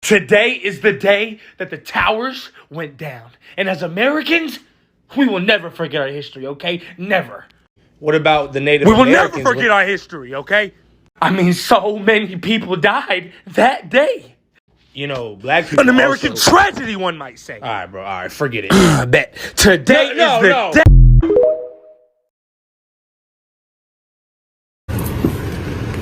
Today is the day that the towers went down. And as Americans, we will never forget our history, okay? Never. What about the Native Americans? We will never forget our history, okay? I mean, so many people died that day. You know, black people. An American tragedy, one might say. All right, bro. All right, forget it. I bet. Today is the day.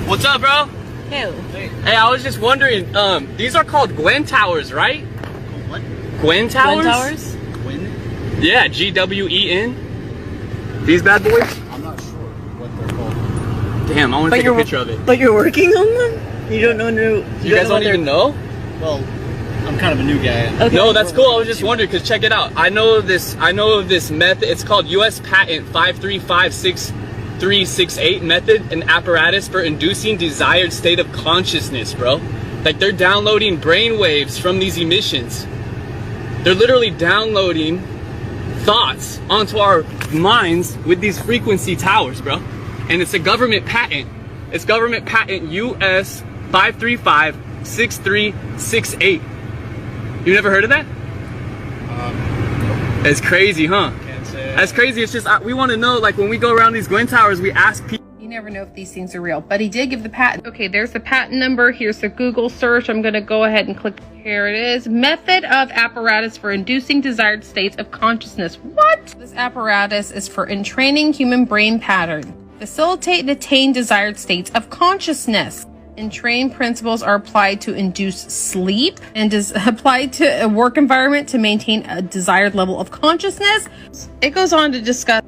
What's up, bro? Who? Hey, I was just wondering, these are called Gwen Towers, right? What? Gwen Towers? Gwen Towers? Gwen? Yeah, Gwen. These bad boys? I'm not sure what they're called. Damn, I want to take a picture of it. But you're working on them? You don't know. You guys don't even know? Well, I'm kind of a new guy. Okay. No, that's cool. I was just wondering, because check it out. I know of this method. It's called U.S. Patent 5356368 method, an apparatus for inducing desired state of consciousness, bro. Like, they're downloading brain waves from these emissions. They're literally downloading thoughts onto our minds with these frequency towers, bro. And it's a government patent. It's government patent US 5356368. You never heard of that? It's crazy, huh? Can't say it. That's crazy. It's just, we want to know, like, when we go around these Gwen Towers, we ask people. You never know if these things are real, but he did give the patent. Okay, there's the patent number. Here's the Google search. I'm going to go ahead and click. Here it is. Method of apparatus for inducing desired states of consciousness. What? This apparatus is for entraining human brain pattern. Facilitate and attain desired states of consciousness. Entrained principles are applied to induce sleep and is applied to a work environment to maintain a desired level of consciousness. It goes on to discuss.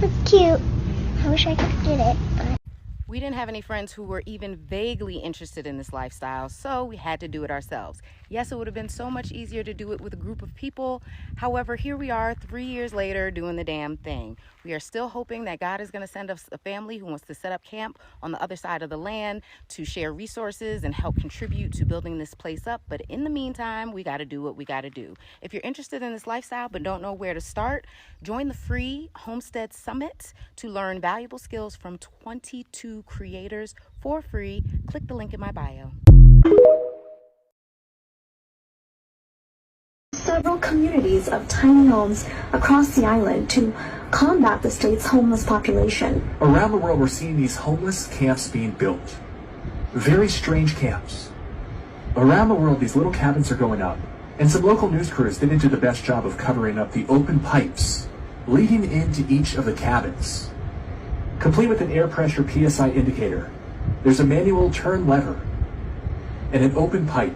That's cute. I wish I could get it, but We didn't have any friends who were even vaguely interested in this lifestyle, so we had to do it ourselves. Yes, it would have been so much easier to do it with a group of people. However, here we are 3 years later doing the damn thing. We are still hoping that God is going to send us a family who wants to set up camp on the other side of the land to share resources and help contribute to building this place up. But in the meantime, we got to do what we got to do. If you're interested in this lifestyle but don't know where to start, join the free Homestead Summit to learn valuable skills from 22 creators for free. Click the link in my bio. several communities of tiny homes across the island to combat the state's homeless population. Around the world, we're seeing these homeless camps being built. Very strange camps. Around the world, these little cabins are going up, and some local news crews didn't do the best job of covering up the open pipes leading into each of the cabins. Complete with an air pressure PSI indicator, there's a manual turn lever and an open pipe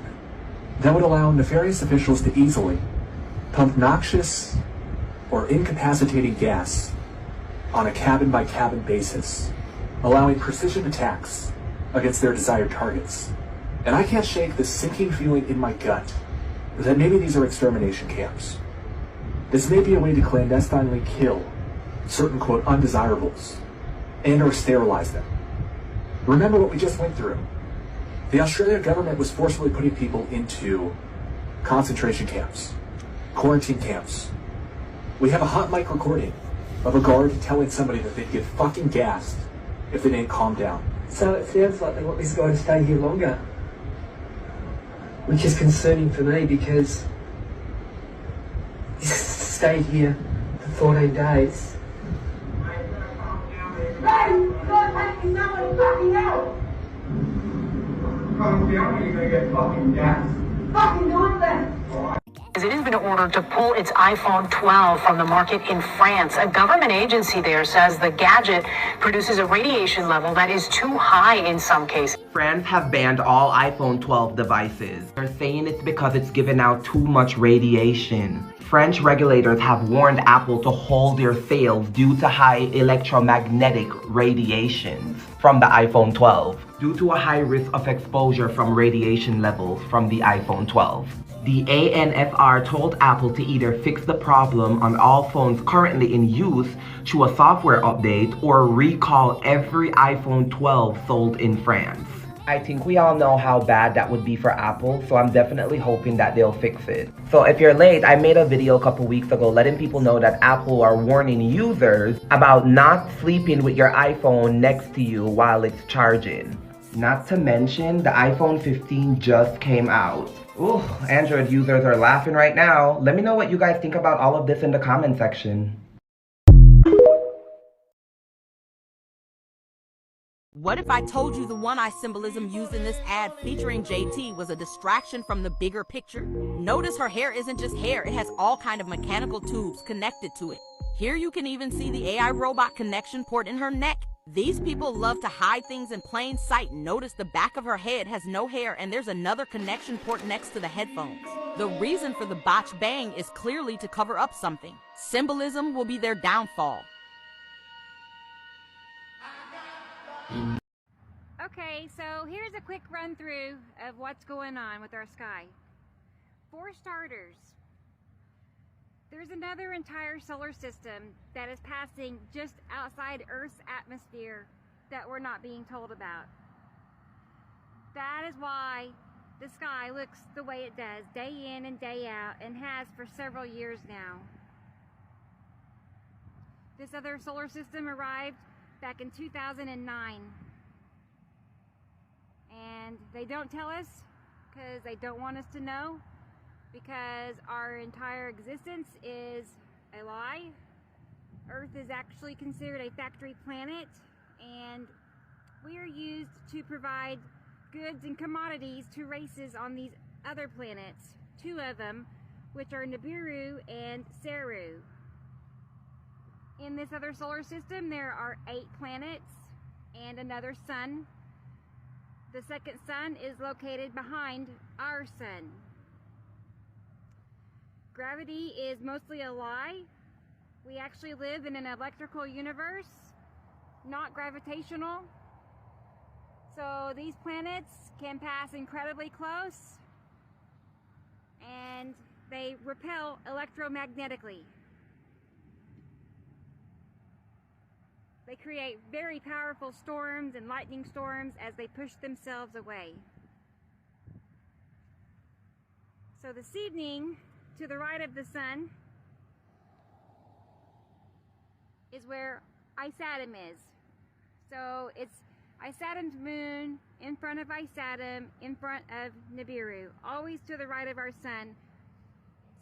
that would allow nefarious officials to easily pump noxious or incapacitating gas on a cabin-by-cabin basis, allowing precision attacks against their desired targets. And I can't shake this sinking feeling in my gut that maybe these are extermination camps. This may be a way to clandestinely kill certain, quote, undesirables and or sterilize them. Remember what we just went through. The Australian government was forcibly putting people into concentration camps, quarantine camps. We have a hot mic recording of a guard telling somebody that they'd get fucking gassed if they didn't calm down. So it sounds like they want this guy to stay here longer, which is concerning for me because he's stayed here for 14 days Hey, you're taking someone fucking out! Come down, you're gonna get fucking gas. Fucking do it then! It has been ordered to pull its iPhone 12 from the market in France. A government agency there says the gadget produces a radiation level that is too high in some cases. France have banned all iPhone 12 devices. They're saying it's because it's giving out too much radiation. French regulators have warned Apple to hold their sales due to high electromagnetic radiations from the iPhone 12, due to a high risk of exposure from radiation levels from the iPhone 12. The ANFR told Apple to either fix the problem on all phones currently in use through a software update or recall every iPhone 12 sold in France. I think we all know how bad that would be for Apple, so I'm definitely hoping that they'll fix it. So if you're late, I made a video a couple weeks ago letting people know that Apple are warning users about not sleeping with your iPhone next to you while it's charging. Not to mention, the iPhone 15 just came out. Ooh, Android users are laughing right now. Let me know what you guys think about all of this in the comment section. What if I told you the one-eye symbolism used in this ad featuring JT was a distraction from the bigger picture? Notice her hair isn't just hair, it has all kind of mechanical tubes connected to it. Here you can even see the AI robot connection port in her neck. These people love to hide things in plain sight. Notice the back of her head has no hair and there's another connection port next to the headphones. The reason for the botch bang is clearly to cover up something. Symbolism will be their downfall. Okay, so here's a quick run through of what's going on with our sky. For starters, there's another entire solar system that is passing just outside Earth's atmosphere that we're not being told about. That is why the sky looks the way it does, day in and day out, and has for several years now. This other solar system arrived back in 2009. And they don't tell us because they don't want us to know, because our entire existence is a lie. Earth is actually considered a factory planet, and we are used to provide goods and commodities to races on these other planets, two of them, which are Nibiru and Saru. In this other solar system, there are 8 planets and another sun. The second sun is located behind our sun. Gravity is mostly a lie. We actually live in an electrical universe, not gravitational. So these planets can pass incredibly close and they repel electromagnetically. They create very powerful storms and lightning storms as they push themselves away. So this evening, to the right of the sun, is where Isatum is. So it's Isatum's moon in front of Isatum, in front of Nibiru, always to the right of our sun.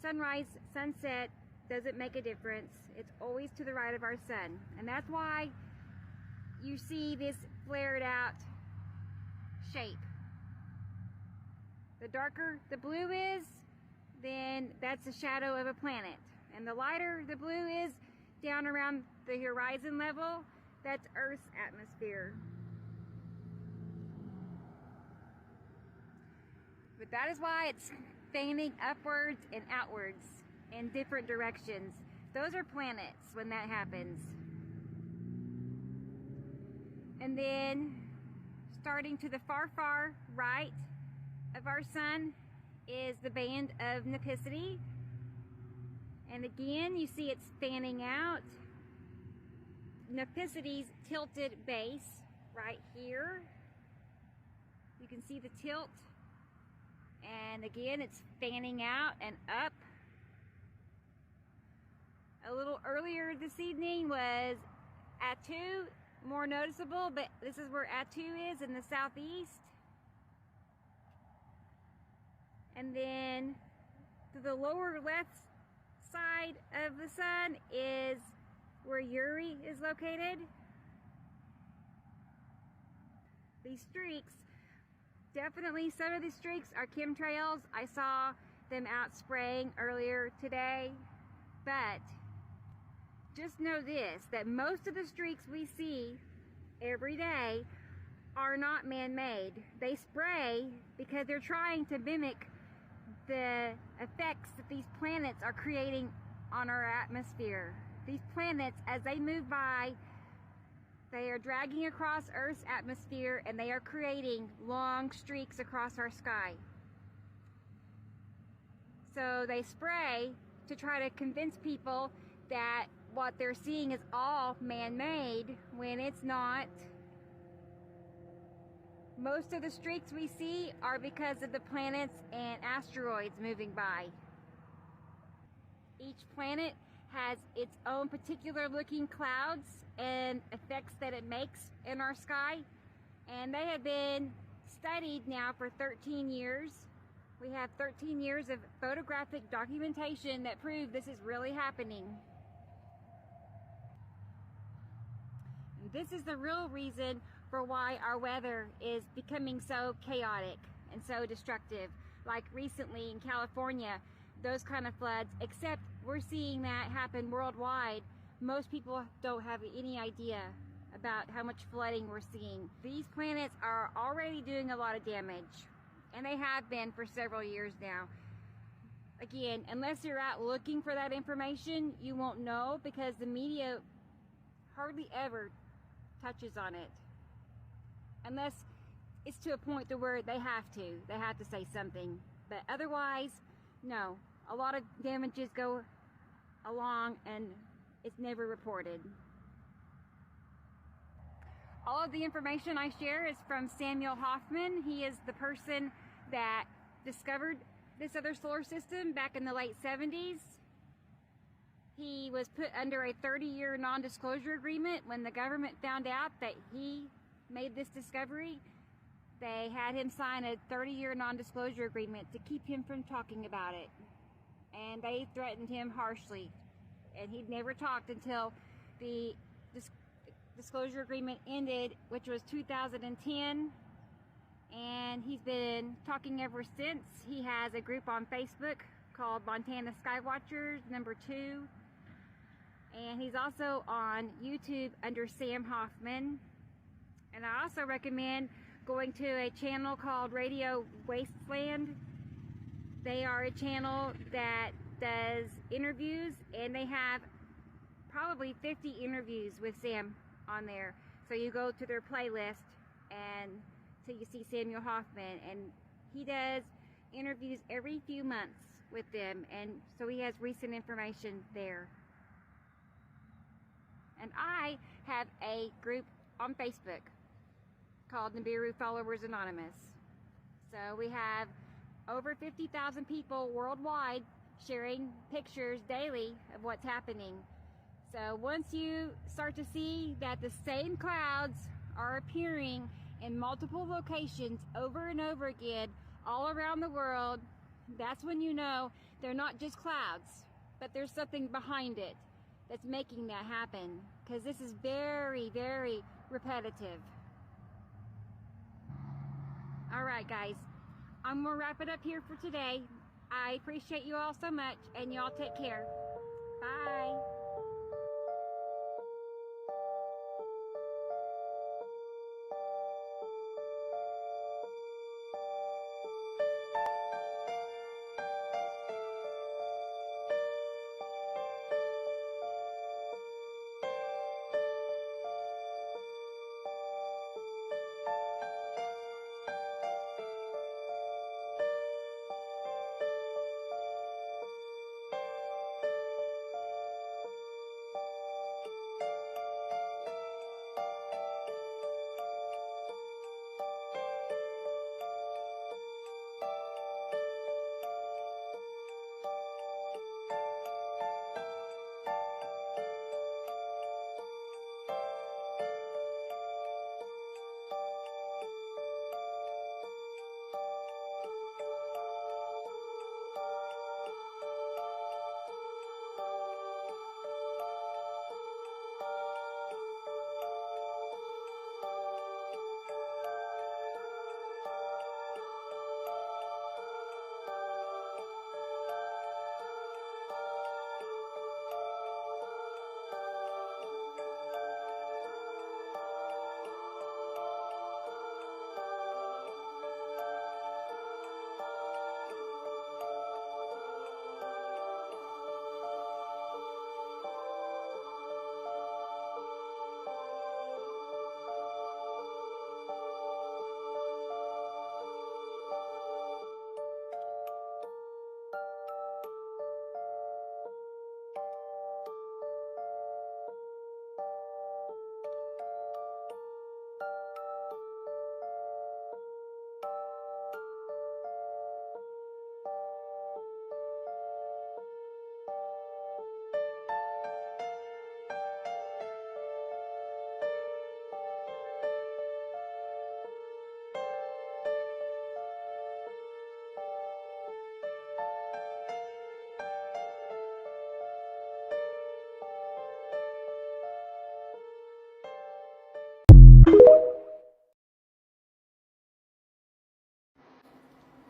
Sunrise, sunset, doesn't make a difference. It's always to the right of our sun. And that's why you see this flared out shape. The darker the blue is, then that's the shadow of a planet. And the lighter the blue is, down around the horizon level, that's Earth's atmosphere. But that is why it's fanning upwards and outwards in different directions. Those are planets when that happens. And then starting to the far, far right of our sun is the band of Nepicity. And again, you see it's fanning out. Nepicity's tilted base right here. You can see the tilt. And again, it's fanning out and up. A little earlier this evening was Attu, more noticeable, but this is where Attu is in the southeast. And then to the lower left side of the sun is where Uri is located. these streaks, definitely some of these streaks are chemtrails. I saw them out spraying earlier today, but just know this, that most of the streaks we see every day are not man-made. They spray because they're trying to mimic the effects that these planets are creating on our atmosphere. These planets, as they move by, they are dragging across Earth's atmosphere and they are creating long streaks across our sky. So they spray to try to convince people that what they're seeing is all man-made when it's not. Most of the streaks we see are because of the planets and asteroids moving by. Each planet has its own particular looking clouds and effects that it makes in our sky, and they have been studied now for 13 years. We have 13 years of photographic documentation that prove this is really happening. And this is the real reason for why our weather is becoming so chaotic and so destructive. Like recently in California, those kind of floods, except we're seeing that happen worldwide. Most people don't have any idea about how much flooding we're seeing. These planets are already doing a lot of damage, and they have been for several years now. Again, unless you're out looking for that information, you won't know, because the media hardly ever touches on it. Unless it's to a point to where they have to say something. But otherwise, no. A lot of damages go along and it's never reported. All of the information I share is from Samuel Hoffman. He is the person that discovered this other solar system back in the late 70s. He was put under a 30-year non-disclosure agreement when the government found out that he made this discovery. They had him sign a 30-year non-disclosure agreement to keep him from talking about it. And they threatened him harshly. And he'd never talked until the disclosure agreement ended, which was 2010. And he's been talking ever since. He has a group on Facebook called Montana Skywatchers #2. And he's also on YouTube under Sam Hoffman. And I also recommend going to a channel called Radio Wasteland. They are a channel that does interviews, and they have probably 50 interviews with Sam on there. So you go to their playlist and so you see Samuel Hoffman, and he does interviews every few months with them, and so he has recent information there. And I have a group on Facebook called Nibiru Followers Anonymous. So we have over 50,000 people worldwide sharing pictures daily of what's happening. So once you start to see that the same clouds are appearing in multiple locations over and over again all around the world, that's when you know they're not just clouds, but there's something behind it that's making that happen, because this is very, very repetitive. Alright guys, I'm gonna wrap it up here for today. I appreciate you all so much, and y'all take care. Bye.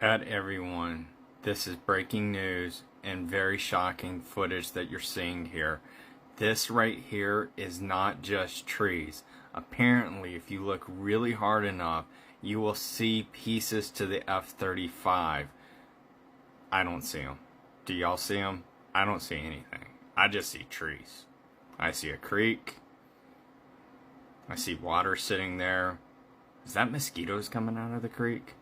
At everyone, this is breaking news and very shocking footage that you're seeing here. This right here is not just trees. Apparently, if you look really hard enough, you will see pieces to the F-35. I don't see them. Do y'all see them? I don't see anything. I just see trees. I see a creek. I see water sitting there. Is that mosquitoes coming out of the creek?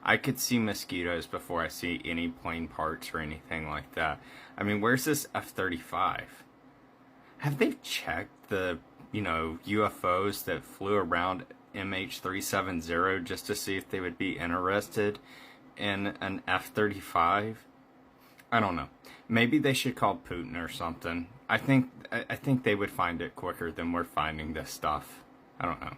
I could see mosquitoes before I see any plane parts or anything like that. I mean, where's this F-35? Have they checked the, UFOs that flew around MH370 just to see if they would be interested in an F-35? I don't know. Maybe they should call Putin or something. I think they would find it quicker than we're finding this stuff. I don't know.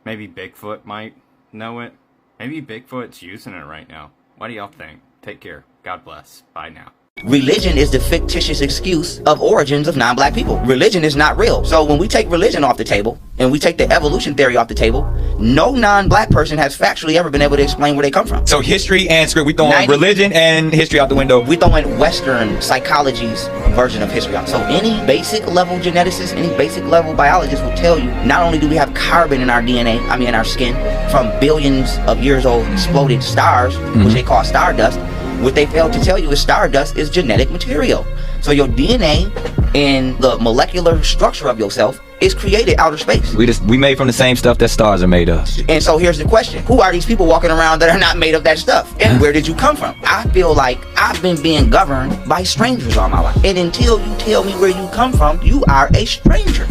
Maybe Bigfoot might know it. Maybe Bigfoot's using it right now. What do y'all think? Take care. God bless. Bye now. Religion is the fictitious excuse of origins of non-black people. Religion is not real. So when we take religion off the table and we take the evolution theory off the table, no non-black person has factually ever been able to explain where they come from. So history and script, we throwing religion and history out the window. We throwing Western psychology's version of history out. So any basic level geneticist, any basic level biologist will tell you, not only do we have carbon in our DNA, in our skin, from billions of years old exploded stars, which they call stardust. What they fail to tell you is stardust is genetic material. So your DNA and the molecular structure of yourself is created outer space. We made from the same stuff that stars are made of. And so here's the question. Who are these people walking around that are not made of that stuff? And where did you come from? I feel like I've been being governed by strangers all my life. And until you tell me where you come from, you are a stranger.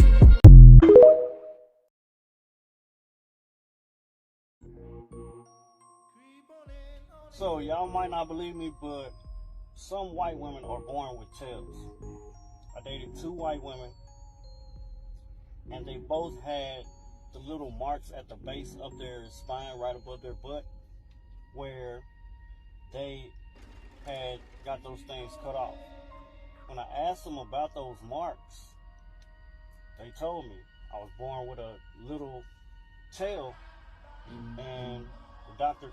So y'all might not believe me, but some white women are born with tails. I dated 2 white women, and they both had the little marks at the base of their spine, right above their butt, where they had got those things cut off. When I asked them about those marks, they told me I was born with a little tail, and the doctor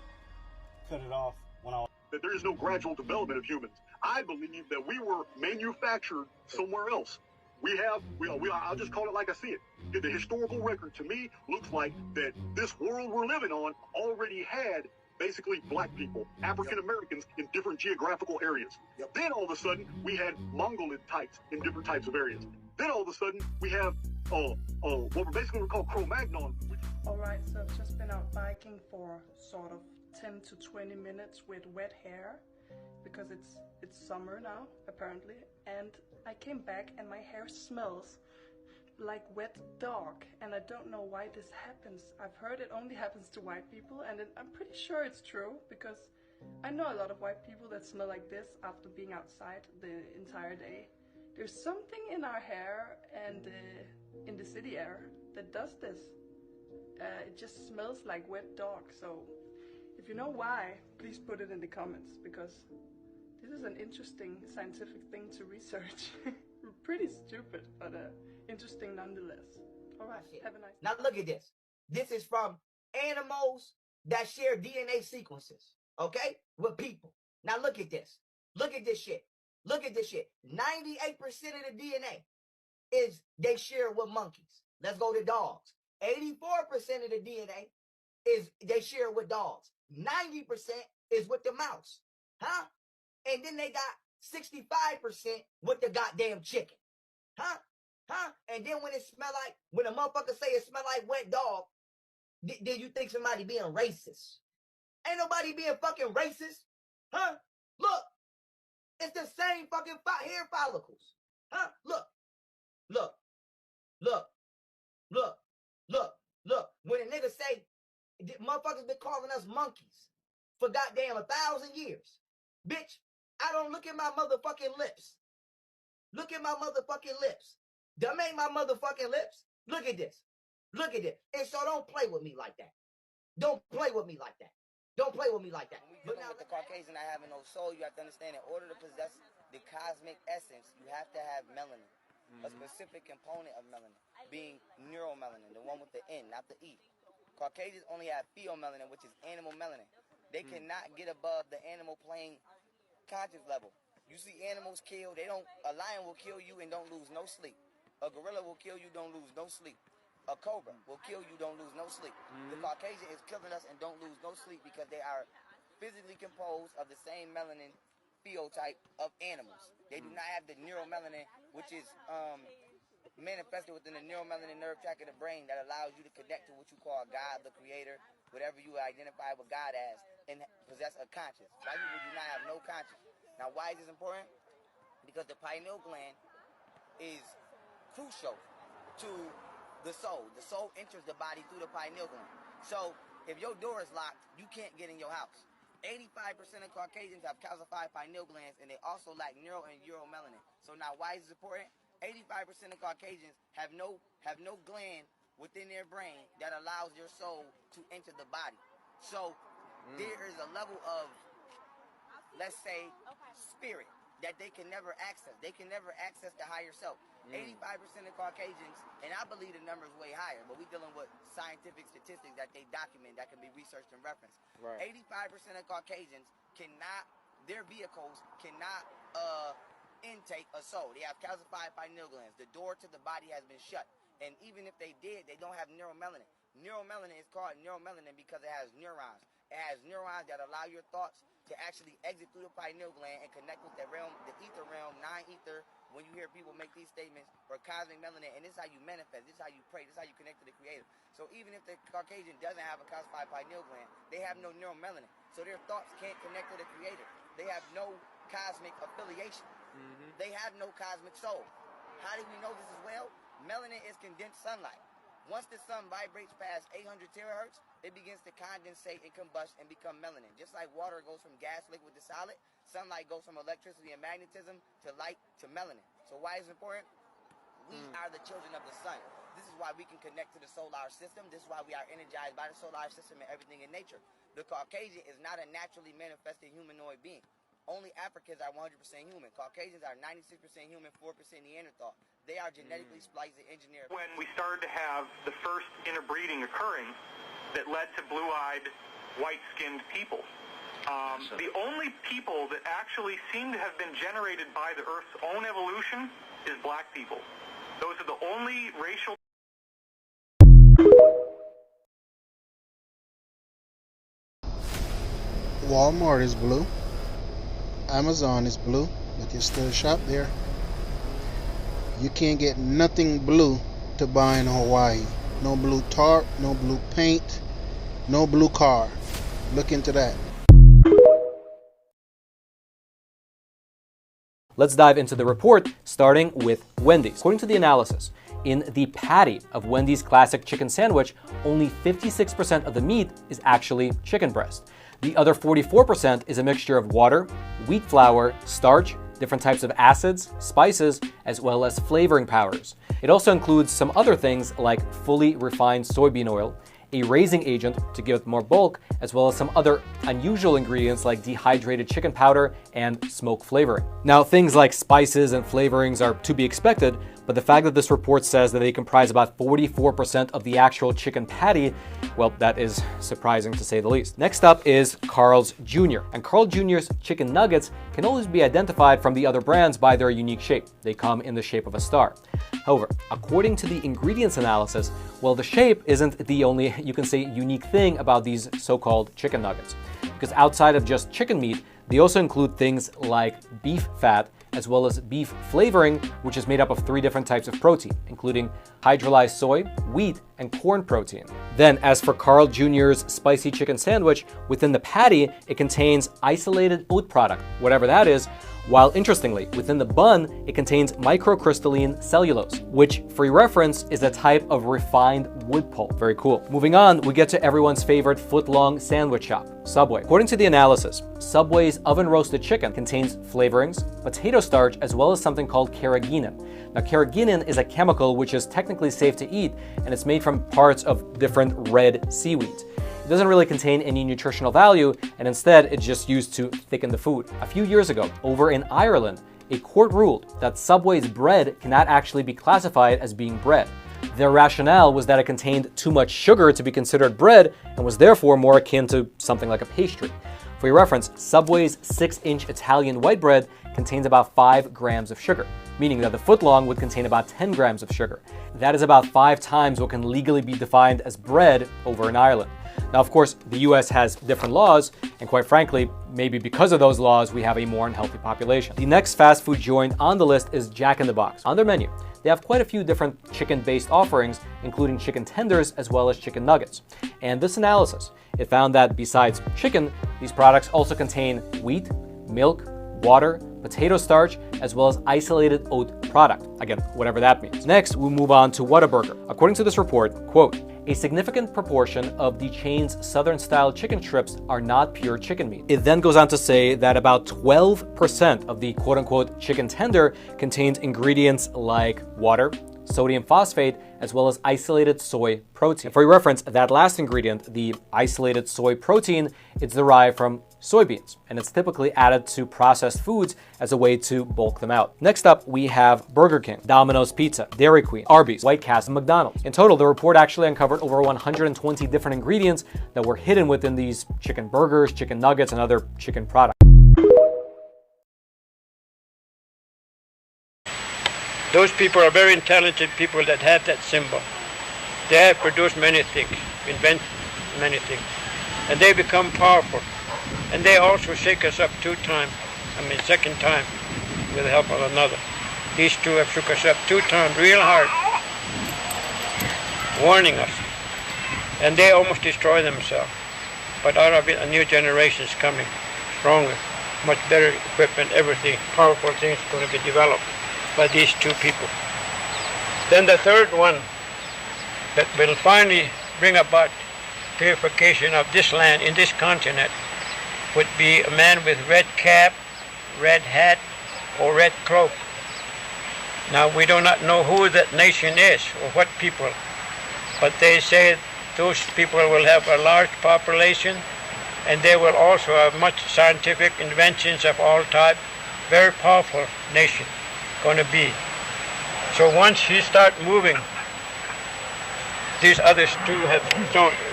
cut it off when I was... That there is no gradual development of humans. I believe that we were manufactured somewhere else. I'll just call it like I see it. The historical record to me looks like that this world we're living on already had basically black people, African Americans in different geographical areas. Then all of a sudden we had Mongolid types in different types of areas. Then all of a sudden we have what we're basically called Cro-Magnon. Alright, so I've just been out biking for sort of 10 to 20 minutes with wet hair because it's summer now apparently, and I came back and my hair smells like wet dog, and I don't know why this happens. I've heard it only happens to white people, and I'm pretty sure it's true because I know a lot of white people that smell like this after being outside the entire day. There's something in our hair and in the city air that does this. It just smells like wet dog. So if you know why, please put it in the comments, because this is an interesting scientific thing to research. Pretty stupid, but interesting nonetheless. Alright, have a nice day. Now look at this. This is from animals that share DNA sequences, okay, with people. Now look at this. Look at this shit. Look at this shit. 98% of the DNA is they share with monkeys. Let's go to dogs. 84% of the DNA is they share with dogs. 90% is with the mouse. Huh? And then they got 65% with the goddamn chicken. Huh? Huh? And then when a motherfucker say it smell like wet dog, then you think somebody being racist. Ain't nobody being fucking racist. Huh? Look. It's the same fucking hair follicles. Huh? Look. Look. Look. Look. Look. Look. When a nigga say, motherfuckers been calling us monkeys for goddamn 1,000 years. Bitch, I don't look at my motherfucking lips. Look at my motherfucking lips. Them ain't my motherfucking lips. Look at this. Look at it. And so don't play with me like that. Don't play with me like that. Don't play with me like that. But now with the Caucasian not having no soul, you have to understand, in order to possess the cosmic essence, you have to have melanin. A specific component of melanin, being neuromelanin, the one with the N, not the E. Caucasians only have pheomelanin, which is animal melanin. They cannot get above the animal plane conscious level. You see animals kill, a lion will kill you and don't lose no sleep. A gorilla will kill you, don't lose no sleep. A cobra will kill you, don't lose no sleep. The Caucasian is killing us and don't lose no sleep because they are physically composed of the same melanin phenotype of animals. They do not have the neuromelanin, which is manifested within the neuromelanin nerve tract of the brain that allows you to connect to what you call God, the creator, whatever you identify with God as, and possess a conscience. White people do not have no conscience. Now, why is this important? Because the pineal gland is crucial to the soul. The soul enters the body through the pineal gland. So, if your door is locked, you can't get in your house. 85% of Caucasians have calcified pineal glands, and they also lack neuro and uromelanin. So now, why is this important? 85% of Caucasians have no gland within their brain that allows their soul to enter the body. So there is a level of, let's say, spirit that they can never access. They can never access the higher self. 85% of Caucasians, and I believe the number is way higher, but we're dealing with scientific statistics that they document that can be researched and referenced. Right. 85% of Caucasians their vehicles cannot intake a soul. They have calcified pineal glands. The door to the body has been shut. And even if they did, they don't have neuromelanin. Neuromelanin is called neuromelanin because it has neurons. It has neurons that allow your thoughts to actually exit through the pineal gland and connect with the realm, the ether realm, non-ether. When you hear people make these statements, or cosmic melanin, and this is how you manifest, this is how you pray, this is how you connect to the creator. So even if the Caucasian doesn't have a calcified pineal gland, they have no neuromelanin. So their thoughts can't connect to the creator. They have no cosmic affiliation. They have no cosmic soul. How do we know this as well? Melanin is condensed sunlight. Once the sun vibrates past 800 terahertz, it begins to condensate and combust and become melanin. Just like water goes from gas, liquid to solid, sunlight goes from electricity and magnetism to light to melanin. So why is it important? We are the children of the sun. This is why we can connect to the solar system. This is why we are energized by the solar system and everything in nature. The Caucasian is not a naturally manifested humanoid being. Only Africans are 100% human. Caucasians are 96% human, 4% Neanderthal. They are genetically spliced and engineered. When we started to have the first interbreeding occurring that led to blue-eyed, white-skinned people. The only people that actually seem to have been generated by the Earth's own evolution is black people. Those are the only racial... Walmart is blue. Amazon is blue, but you still shop there. You can't get nothing blue to buy in Hawaii. No blue tarp, no blue paint, no blue car. Look into that. Let's dive into the report, starting with Wendy's. According to the analysis, in the patty of Wendy's classic chicken sandwich, only 56% of the meat is actually chicken breast. The other 44% is a mixture of water, wheat flour, starch, different types of acids, spices, as well as flavoring powders. It also includes some other things like fully refined soybean oil, a raising agent to give it more bulk, as well as some other unusual ingredients like dehydrated chicken powder and smoke flavoring. Now, things like spices and flavorings are to be expected, but the fact that this report says that they comprise about 44% of the actual chicken patty, well, that is surprising to say the least. Next up is Carl's Jr. And Carl Jr.'s chicken nuggets can always be identified from the other brands by their unique shape. They come in the shape of a star. However, according to the ingredients analysis, well, the shape isn't the only, you can say, unique thing about these so-called chicken nuggets. Because outside of just chicken meat, they also include things like beef fat, as well as beef flavoring, which is made up of 3 different types of protein, including hydrolyzed soy, wheat, and corn protein. Then, as for Carl Jr.'s spicy chicken sandwich, within the patty, it contains isolated oat product, whatever that is, while interestingly, within the bun, it contains microcrystalline cellulose, which, for your reference, is a type of refined wood pulp. Very cool. Moving on, we get to everyone's favorite foot-long sandwich shop, Subway. According to the analysis, Subway's oven-roasted chicken contains flavorings, potato starch, as well as something called carrageenan. Now, carrageenan is a chemical which is technically safe to eat, and it's made from parts of different red seaweeds. It doesn't really contain any nutritional value, and instead it's just used to thicken the food. A few years ago, over in Ireland, a court ruled that Subway's bread cannot actually be classified as being bread. Their rationale was that it contained too much sugar to be considered bread and was therefore more akin to something like a pastry. For your reference, Subway's 6-inch Italian white bread contains about 5 grams of sugar, meaning that the footlong would contain about 10 grams of sugar. That is about 5 times what can legally be defined as bread over in Ireland. Now, of course, the US has different laws, and quite frankly, maybe because of those laws, we have a more unhealthy population. The next fast food joint on the list is Jack in the Box. On their menu, they have quite a few different chicken-based offerings, including chicken tenders as well as chicken nuggets. And this analysis, it found that besides chicken, these products also contain wheat, milk, water, potato starch, as well as isolated oat product. Again, whatever that means. Next, we move on to Whataburger. According to this report, quote, a significant proportion of the chain's Southern-style chicken strips are not pure chicken meat. It then goes on to say that about 12% of the quote-unquote chicken tender contains ingredients like water, sodium phosphate, as well as isolated soy protein. And for your reference, that last ingredient, the isolated soy protein, it's derived from soybeans, and it's typically added to processed foods as a way to bulk them out. Next up, we have Burger King, Domino's Pizza, Dairy Queen, Arby's, White Castle, and McDonald's. In total, the report actually uncovered over 120 different ingredients that were hidden within these chicken burgers, chicken nuggets, and other chicken products. Those people are very intelligent people that have that symbol. They have produced many things, invent many things, and they become powerful. And they also shake us up second time, with the help of another. These two have shook us up 2 times real hard, warning us. And they almost destroy themselves. But out of it, a new generation is coming, stronger, much better equipment, everything, powerful things going to be developed by these 2 people. Then the third one that will finally bring about purification of this land in this continent would be a man with red cap, red hat, or red cloak. Now, we do not know who that nation is or what people, but they say those people will have a large population, and they will also have much scientific inventions of all type. Very powerful nation going to be. So once he start moving, these others 2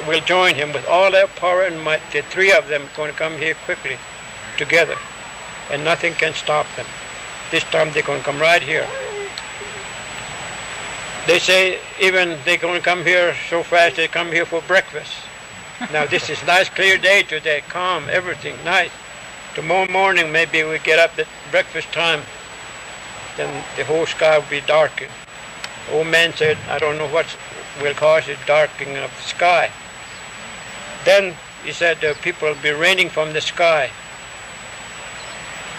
will join him with all their power and might. The 3 of them are going to come here quickly together, and nothing can stop them. This time they're going to come right here. They say even they're going to come here so fast they come here for breakfast. Now this is nice clear day today, calm, everything nice. Tomorrow morning maybe we get up at breakfast time, then the whole sky will be darkened. Old man said, I don't know what will cause the darkening of the sky. Then he said people will be raining from the sky.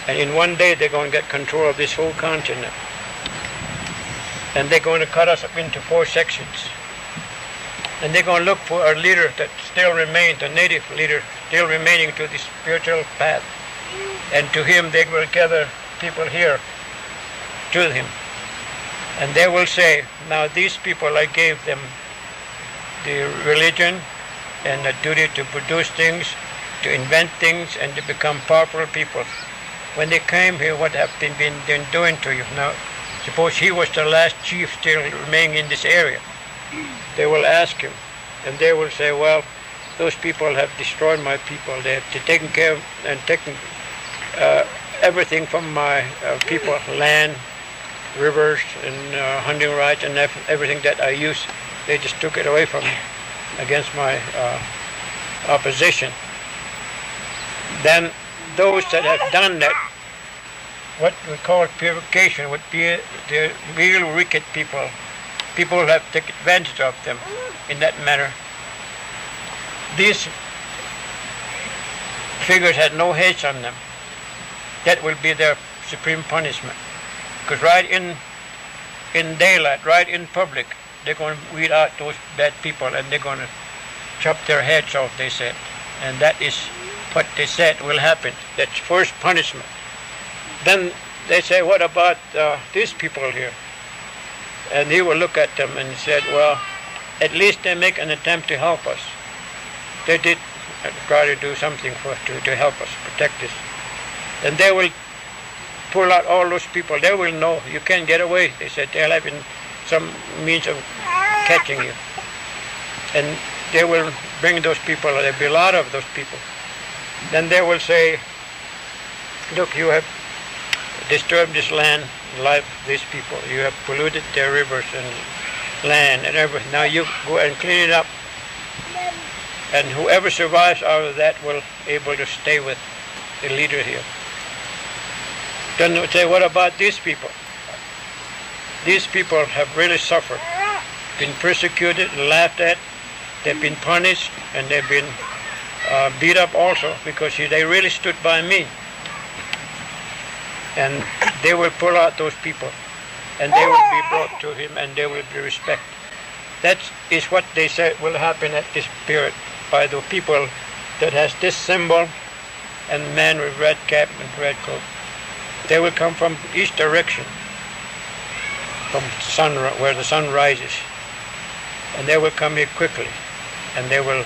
And in one day they're going to get control of this whole continent. And they're going to cut us up into 4 sections. And they're going to look for a leader that still remains, a native leader, still remaining to the spiritual path. And to him they will gather people here to him. And they will say, now these people, I gave them the religion and the duty to produce things, to invent things, and to become powerful people. When they came here, what have they been doing to you? Now, suppose he was the last chief still remaining in this area. They will ask him, and they will say, well, those people have destroyed my people. They have taken care of and taken everything from my people, land, rivers, and hunting rights, and everything that I used. They just took it away from me against my opposition. Then those that have done that, what we call purification, would be the real wicked people. People have taken advantage of them in that manner. These figures had no heads on them. That will be their supreme punishment. Because right in daylight, right in public, they're going to weed out those bad people and they're going to chop their heads off, they said. And that is what they said will happen. That's first punishment. Then they say, what about these people here? And he will look at them and said, well, at least they make an attempt to help us. They did try to do something for us to help us, protect us. And they will pull out all those people. They will know you can't get away. They said they'll have some means of catching you. And they will bring those people, there'll be a lot of those people. Then they will say, look, you have disturbed this land, life, these people. You have polluted their rivers and land and everything. Now you go and clean it up. And whoever survives out of that will be able to stay with the leader here. Then they say, what about these people? These people have really suffered, been persecuted, laughed at, they've been punished, and they've been beat up also because they really stood by me. And they will pull out those people, and they will be brought to him, and they will be respected. That is what they say will happen at this period by the people that has this symbol and man with red cap and red coat. They will come from east direction, from sun, where the sun rises, and they will come here quickly, and they will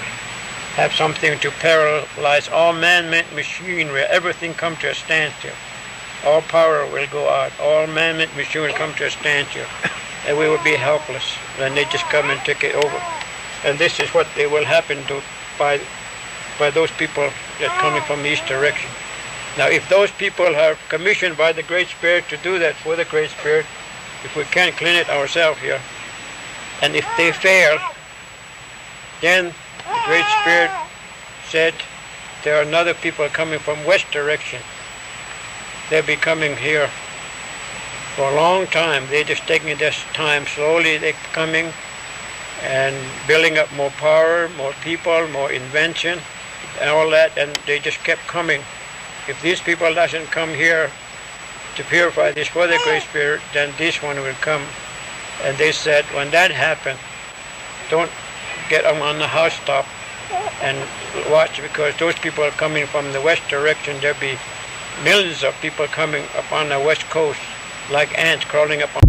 have something to paralyze all man-made machinery. Everything come to a standstill. All power will go out. All man-made machinery will come to a standstill, and we will be helpless. Then they just come and take it over. And this is what they will happen to by those people that are coming from the east direction. Now, if those people are commissioned by the Great Spirit to do that for the Great Spirit, if we can't clean it ourselves here, and if they fail, then the Great Spirit said there are another people coming from west direction. They'll be coming here for a long time. They're just taking this time slowly. They're coming and building up more power, more people, more invention, and all that, and they just kept coming. If these people doesn't come here to purify this for the Great Spirit, then this one will come. And they said, when that happens, don't get them on the housetop and watch, because those people are coming from the west direction. There'll be millions of people coming up on the west coast, like ants crawling up on.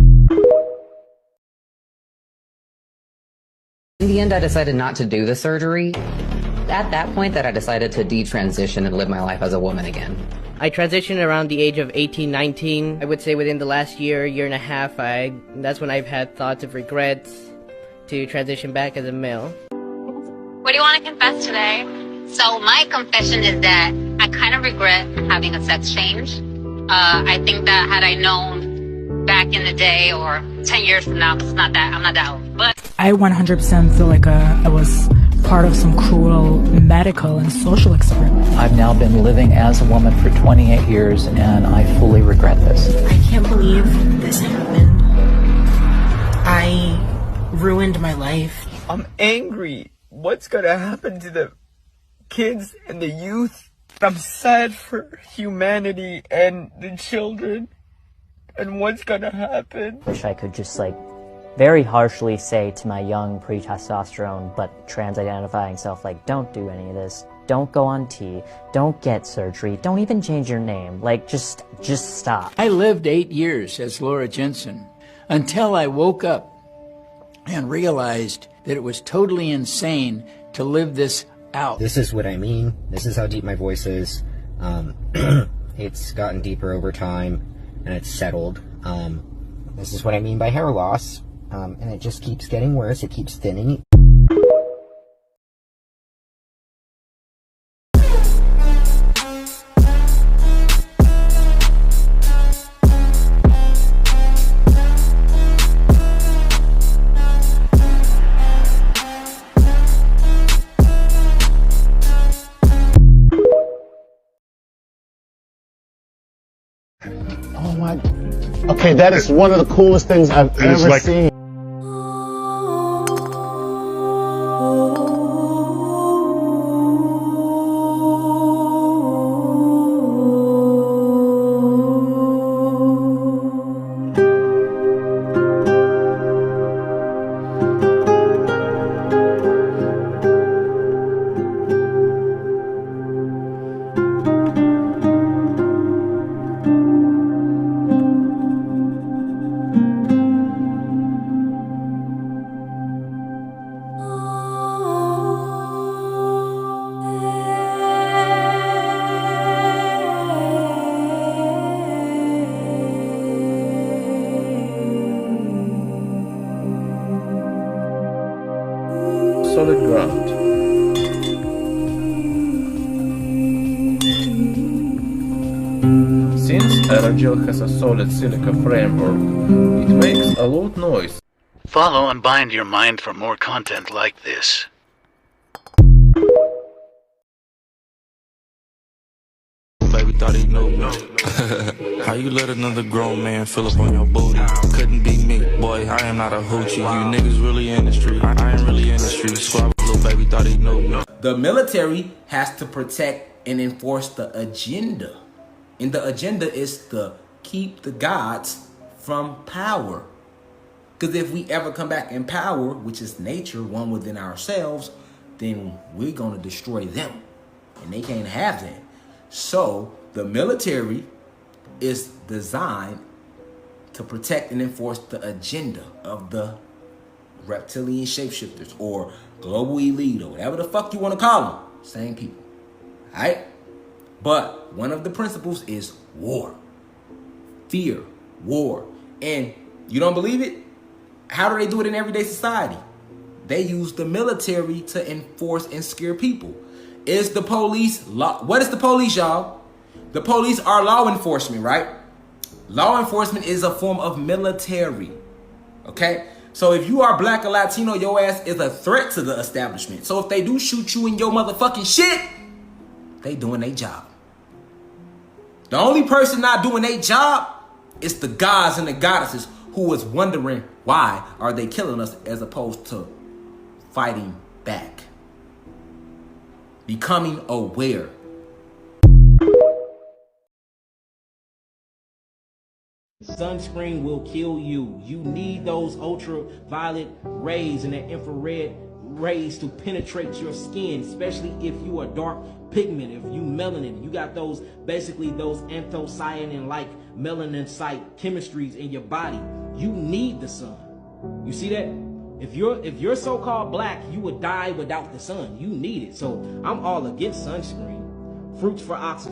In the end, I decided not to do the surgery. At that point that I decided to detransition and live my life as a woman again. I transitioned around the age of 18, 19. I would say within the last year and a half, that's when I've had thoughts of regrets to transition back as a male. What do you want to confess today? So my confession is that I kind of regret having a sex change. I think that had I known back in the day or 10 years from now, I'm not that old, but I 100% feel like I was part of some cruel medical and social experiment. I've now been living as a woman for 28 years and I fully regret this. I can't believe this happened. I ruined my life. I'm angry. What's gonna happen to the kids and the youth? I'm sad for humanity and the children and what's gonna happen. Wish I could just very harshly say to my young pre-testosterone but trans-identifying self, don't do any of this, don't go on T, don't get surgery, don't even change your name, just stop. I lived 8 years as Laura Jensen until I woke up and realized that it was totally insane to live this out. This is what I mean. This is how deep my voice is. It's gotten deeper over time and it's settled. This is what I mean by hair loss. And it just keeps getting worse. It keeps thinning. Oh my. Okay, that is one of the coolest things I've ever seen. solid ground. Since aerogel has a solid silica framework, it makes a loud noise. Follow and bind your mind for more content like this. Baby thought he knew me. How you let another grown man fill up on your booty? Couldn't be me, boy, I am not a hoochie. You niggas really in the street, I ain't really in the street. Squabble, little baby thought he knew me. The military has to protect and enforce the agenda. And the agenda is to keep the gods from power. Because if we ever come back in power, which is nature, one within ourselves, then we're going to destroy them. And they can't have that. So the military is designed to protect and enforce the agenda of the reptilian shapeshifters or global elite or whatever the fuck you want to call them. Same people. All right? But one of the principles is war. Fear. War. And you don't believe it? How do they do it in everyday society? They use the military to enforce and scare people. Is the police law? What is the police, y'all? The police are law enforcement, right? Law enforcement is a form of military. Okay? So if you are black or Latino, your ass is a threat to the establishment. So if they do shoot you in your motherfucking shit, they doing their job. The only person not doing their job is the gods and the goddesses who is wondering why are they killing us as opposed to fighting back. Becoming aware. Sunscreen will kill you. You need those ultraviolet rays and the infrared rays to penetrate your skin, especially if you are dark pigment, if you melanin. You got those, basically those anthocyanin-like melanin-site chemistries in your body. You need the sun. You see that? If you're so-called black, you would die without the sun. You need it. So I'm all against sunscreen. Fruits for oxygen.